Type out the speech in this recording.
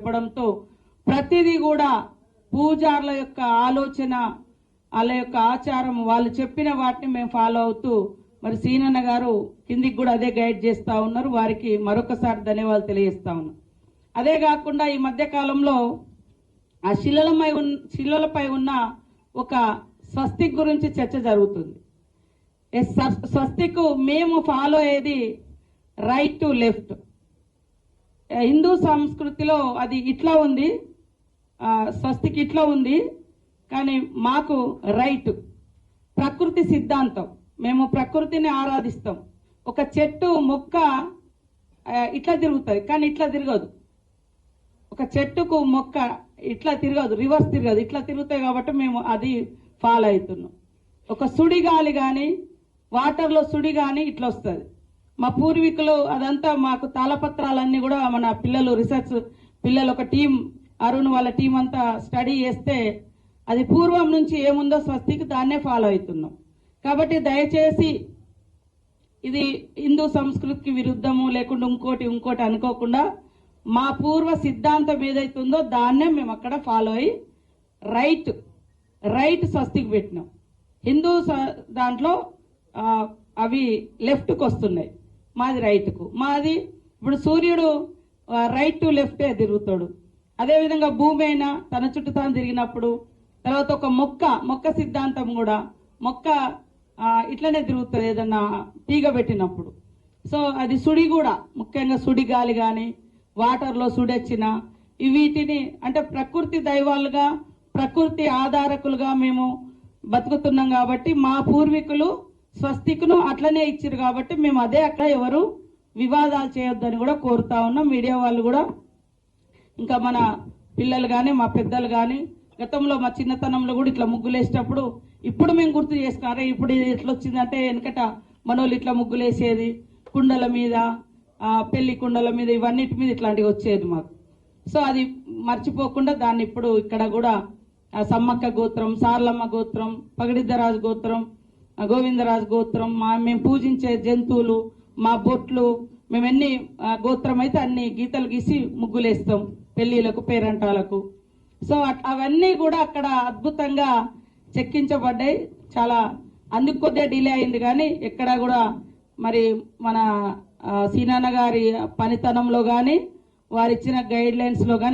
చెప్పడంతో ప్రతిదీ కూడా పూజారుల యొక్క ఆలోచన, వాళ్ళ యొక్క ఆచారం, వాళ్ళు చెప్పిన వాటిని మేము ఫాలో అవుతూ మరి సీనన్న గారు కిందికి కూడా అదే గైడ్ చేస్తూ ఉన్నారు. వారికి మరొకసారి ధన్యవాదాలు తెలియజేస్తా ఉన్నాం. అదే కాకుండా ఈ మధ్య కాలంలో ఆ శిలలపై ఉన్న ఒక స్వస్తిక్ గురించి చర్చ జరుగుతుంది. స్వస్తిక్ మేము ఫాలో అయ్యేది రైట్ టు లెఫ్ట్. హిందూ సంస్కృతిలో అది ఇట్లా ఉంది, స్వస్తిక్ ఇట్లా ఉంది, కానీ మాకు రైట్ ప్రకృతి సిద్ధాంతం. మేము ప్రకృతిని ఆరాధిస్తాం. ఒక చెట్టు మొక్క ఇట్లా తిరుగుతుంది, కానీ ఇట్లా తిరగదు. ఒక చెట్టుకు మొక్క ఇట్లా తిరగదు, రివర్స్ తిరగదు, ఇట్లా తిరుగుతాయి. కాబట్టి మేము అది ఫాలో అవుతున్నాం. ఒక సుడిగాలి కానీ, వాటర్లో సుడి కానీ ఇట్లా వస్తుంది. మా పూర్వీకులు అదంతా మాకు తాళపత్రాలన్నీ కూడా మన పిల్లలు రీసెర్చ్ పిల్లలు ఒక టీం, అరుణ్ వాళ్ళ టీం అంతా స్టడీ చేస్తే అది పూర్వం నుంచి ఏముందో స్వస్తికి దాన్నే ఫాలో అవుతున్నాం. కాబట్టి దయచేసి ఇది హిందూ సంస్కృతికి విరుద్ధము లేకుండా ఇంకోటి అనుకోకుండా మా పూర్వ సిద్ధాంతం ఏదైతుందో దాన్నే మేము అక్కడ ఫాలో అయ్యి రైట్ స్వస్తికి పెట్టినాం. హిందూ దాంట్లో అవి లెఫ్ట్కి వస్తున్నాయి, మాది రైట్కు. మాది ఇప్పుడు సూర్యుడు రైట్ టు లెఫ్టే తిరుగుతాడు. అదేవిధంగా భూమి అయినా తన చుట్టూ తాను తిరిగినప్పుడు, తర్వాత ఒక మొక్క సిద్ధాంతం కూడా మొక్క ఇట్లనే తిరుగుతుంది ఏదన్నా తీగ పెట్టినప్పుడు. సో అది సుడి కూడా, ముఖ్యంగా సుడి గాలి కానీ వాటర్లో సుడొచ్చిన వీటిని అంటే ప్రకృతి దైవాలుగా, ప్రకృతి ఆధారకులుగా మేము బతుకుతున్నాం. కాబట్టి మా పూర్వీకులు స్వస్తిక్ను అట్లనే ఇచ్చారు. కాబట్టి మేము అదే అక్కడ ఎవరు వివాదాలు చేయొద్దని కూడా కోరుతా ఉన్నాం. మీడియా వాళ్ళు కూడా, ఇంకా మన పిల్లలు కానీ మా పెద్దలు కానీ గతంలో మా చిన్నతనంలో కూడా ఇట్లా ముగ్గులు వేసేటప్పుడు ఇప్పుడు మేము గుర్తు చేసుకున్నారే, ఇప్పుడు ఎట్లా వచ్చిందంటే వెనకట మనోళ్ళు ఇట్లా ముగ్గులు వేసేది కుండల మీద, పెళ్లి కుండల మీద, ఇవన్నిటి మీద ఇట్లాంటివి వచ్చేది మాకు. సో అది మర్చిపోకుండా దాన్ని ఇప్పుడు ఇక్కడ కూడా సమ్మక్క గోత్రం, సార్లమ్మ గోత్రం, పగడిద్దరాజు గోత్రం, గోవిందరాజు గోత్రం, మేము పూజించే జంతువులు, మా బొట్లు, మేము ఎన్ని గోత్రం అయితే అన్ని గీతలు గీసి ముగ్గులేస్తాం పెళ్లిలకు, పేరంటాలకు. సో అవన్నీ కూడా అక్కడ అద్భుతంగా చెక్కించబడ్డాయి. చాలా అందుకు కొద్దిగా డిలే అయింది, కానీ ఎక్కడ కూడా మరి మన సీనన్న గారి పనితనంలో కానీ వారిచ్చిన గైడ్ లైన్స్ లో కానీ